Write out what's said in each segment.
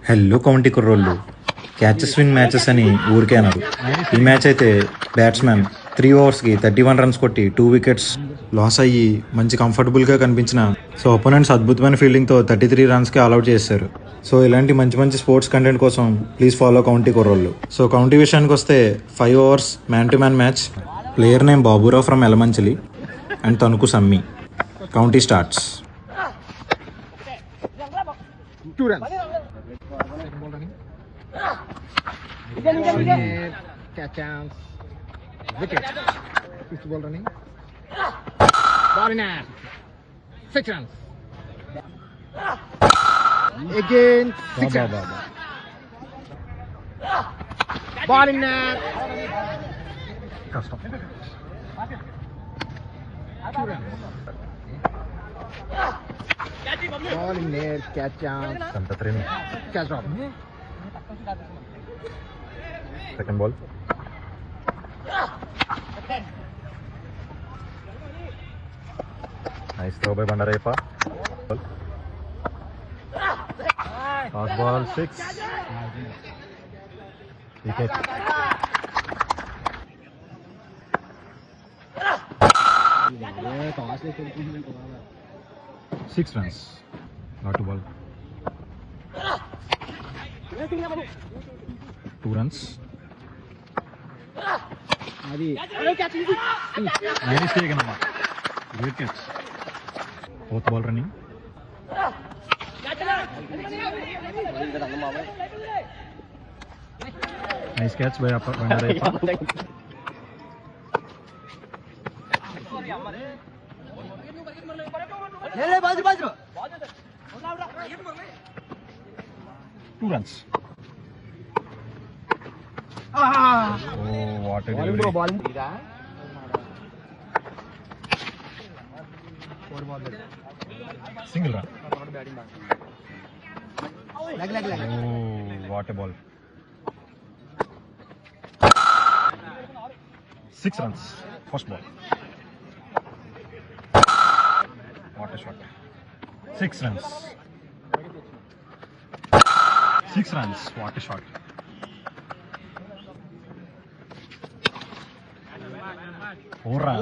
Hello county కుర్రోళ్ళు catches win matches అని ఊరికే అన్నారు. ఈ మ్యాచ్ అయితే బ్యాట్స్మెన్ 3 ఓవర్స్కి 31 రన్స్ కొట్టి 2 వికెట్స్ లాస్ అయ్యి మంచి కంఫర్టబుల్గా కనిపించిన సో ఒపోనెంట్స్ అద్భుతమైన ఫీల్డింగ్తో 33 రన్స్కి ఆల్అౌట్ చేశారు. సో ఇలాంటి మంచి మంచి స్పోర్ట్స్ కంటెంట్ కోసం ప్లీజ్ ఫాలో కౌంటీ కుర్రోళ్ళు. సో కౌంటీ విషయానికి వస్తే 5 overs man to man match. Player name Baburao from Yelamanchili and Tanuku Sammi. County starts. 2 runs. Catch chance. Wicket. Fifth ball running. Ball in air. 6 runs. Again 6 runs. Ball in air. Custom. 2 runs. Ball in air. Catch chance. Catch drop. Second ball. Nice throw by Bandarayappa. Last ball 6. Wicket. Six runs. Not to ball. 2 runs. Nice taken amma. Great catch. Fourth ball running. Nice catch by Bandarayappa. Two runs. Oh, what a delivery. Single run. Oh, what a ball. 6 runs. First ball. What a shot. 6 runs. 6 runs. What a shot. Four runs.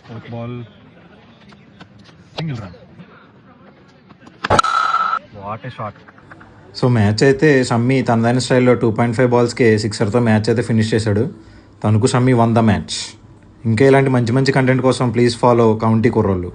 Fourth ball. Single run. What a shot. So match అయితే సమ్మి తనదైన స్టైల్లో 2.5 బాల్స్కి 6తో match అయితే finish చేశాడు. Tanuku సమ్మి 100 match. ఇంకా ఇలాంటి మంచి మంచి content కోసం ప్లీజ్ ఫాలో కౌంటీ కుర్రోళ్ళు.